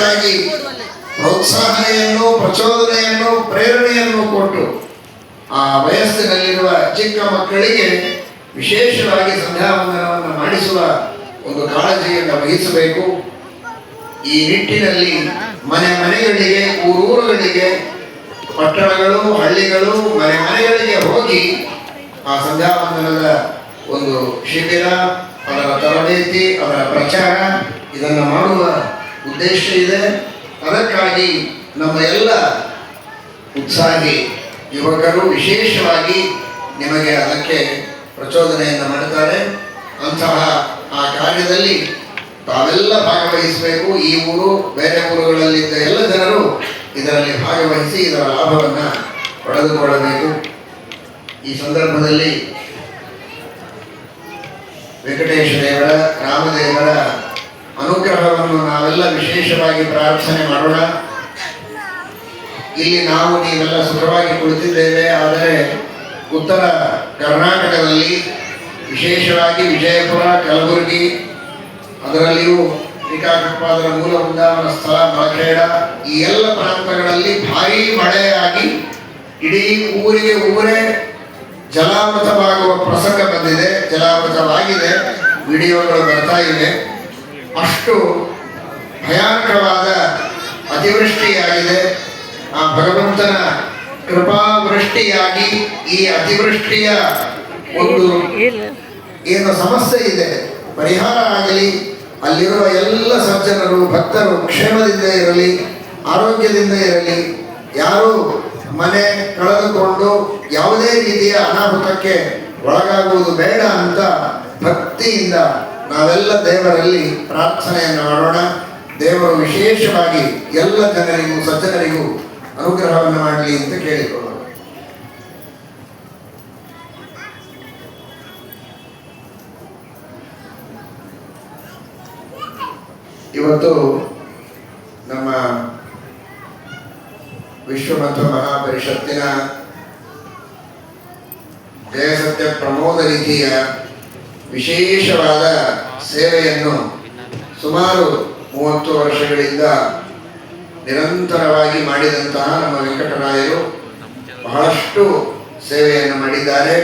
ವಿಶೇಷವಾಗಿ ಪ್ರೋತ್ಸಾಹನೆಯನ್ನು, ಪ್ರಚೋದನೆಯನ್ನು, ಪ್ರೇರಣೆಯನ್ನು ಕೊಟ್ಟು ಆ ವಯಸ್ಸಿನಲ್ಲಿರುವ ಚಿಕ್ಕ ಮಕ್ಕಳಿಗೆ ವಿಶೇಷವಾಗಿ ಸಂಧ್ಯಾವಂದನವನ್ನು ಮಾಡಿಸುವ ಒಂದು ಕಾಳಜಿಯನ್ನು ವಹಿಸಬೇಕು. ಈ ನಿಟ್ಟಿನಲ್ಲಿ ಮನೆಗಳಿಗೆ, ಊರುಗಳಿಗೆ, ಪಟ್ಟಣಗಳು, ಹಳ್ಳಿಗಳು, ಮನೆಗಳಿಗೆ ಹೋಗಿ ಆ ಸಂಧ್ಯಾವಂದನದ ಒಂದು ಶಿಬಿರ, ಅದರ ತರಬೇತಿ, ಅದರ ಪ್ರಚಾರ ಇದನ್ನು ಮಾಡುವ ಉದ್ದೇಶ ಇದೆ. ಅದಕ್ಕಾಗಿ ನಮ್ಮ ಎಲ್ಲ ಉತ್ಸಾಹಿ ಯುವಕರು ವಿಶೇಷವಾಗಿ ನಿಮಗೆ ಅದಕ್ಕೆ ಪ್ರಚೋದನೆಯನ್ನು ಮಾಡುತ್ತಾರೆ. ಅಂತಹ ಆ ಕಾರ್ಯದಲ್ಲಿ ತಾವೆಲ್ಲ ಭಾಗವಹಿಸಬೇಕು. ಈ ಊರು, ಬೇರೆ ಊರುಗಳಲ್ಲಿದ್ದ ಎಲ್ಲ ಜನರು ಇದರಲ್ಲಿ ಭಾಗವಹಿಸಿ ಇದರ ಲಾಭವನ್ನು ಪಡೆದುಕೊಳ್ಳಬೇಕು. ಈ ಸಂದರ್ಭದಲ್ಲಿ ವೆಂಕಟೇಶ ದೇವರ, ರಾಮದೇವರ ಅನುಗ್ರಹವನ್ನು ನಾವೆಲ್ಲ ವಿಶೇಷವಾಗಿ ಪ್ರಾರ್ಥನೆ ಮಾಡೋಣ. ಇಲ್ಲಿ ನಾವು ನೀವೆಲ್ಲ ಸುಖವಾಗಿ ಕುಳಿತಿದ್ದೇವೆ. ಆದರೆ ಉತ್ತರ ಕರ್ನಾಟಕದಲ್ಲಿ ವಿಶೇಷವಾಗಿ ವಿಜಯಪುರ, ಕಲಬುರಗಿ, ಅದರಲ್ಲಿಯೂ ಶ್ರೀಕಾಕೃಪಾದರ ಮೂಲ ವೃಂದಾವನ ಸ್ಥಳ ಮಳಖೇಡ, ಈ ಎಲ್ಲ ಪ್ರಾಂತಗಳಲ್ಲಿ ಭಾರೀ ಮಳೆಯಾಗಿ ಇಡೀ ಊರೇ ಜಲಾವೃತವಾಗುವ ಪ್ರಸಂಗ ಬಂದಿದೆ. ಜಲಾವೃತವಾಗಿದೆ, ವಿಡಿಯೋಗಳು ಬರ್ತಾ ಇವೆ. ಅಷ್ಟು ಭಯಾನಕವಾದ ಅತಿವೃಷ್ಟಿಯಾಗಿದೆ. ಆ ಭಗವಂತನ ಕೃಪಾವೃಷ್ಟಿಯಾಗಿ ಈ ಅತಿವೃಷ್ಟಿಯ ಒಂದು ಏನು ಸಮಸ್ಯೆ ಇದೆ ಪರಿಹಾರ ಆಗಲಿ. ಅಲ್ಲಿರುವ ಎಲ್ಲ ಸಜ್ಜನರು, ಭಕ್ತರು ಕ್ಷೇಮದಿಂದ ಇರಲಿ, ಆರೋಗ್ಯದಿಂದ ಇರಲಿ. ಯಾರು ಮನೆ ಕಳೆದುಕೊಂಡು ಯಾವುದೇ ರೀತಿಯ ಅನಾಹುತಕ್ಕೆ ಒಳಗಾಗುವುದು ಬೇಡ ಅಂತ ಭಕ್ತಿಯಿಂದ ನಾವೆಲ್ಲ ದೇವರಲ್ಲಿ ಪ್ರಾರ್ಥನೆಯನ್ನು ಮಾಡೋಣ. ದೇವರು ವಿಶೇಷವಾಗಿ ಎಲ್ಲ ಜನರಿಗೂ, ಸಜ್ಜನರಿಗೂ ಅನುಗ್ರಹವನ್ನು ಮಾಡಲಿ ಅಂತ ಕೇಳಿಕೊಳ್ಳೋಣ. ಇವತ್ತು ನಮ್ಮ ವಿಶ್ವಮಧ್ವ ಮಹಾಪರಿಷತ್ತಿನ ಜಯಸತ್ಯ ಪ್ರಮೋದ ರೀತಿಯ ವಿಶೇಷವಾದ ಸೇವೆಯನ್ನು ಸುಮಾರು 30 ವರ್ಷಗಳಿಂದ ನಿರಂತರವಾಗಿ ಮಾಡಿದಂತಹ ನಮ್ಮ ವೆಂಕಟರಾಯರು ಬಹಳಷ್ಟು ಸೇವೆಯನ್ನು ಮಾಡಿದ್ದಾರೆ.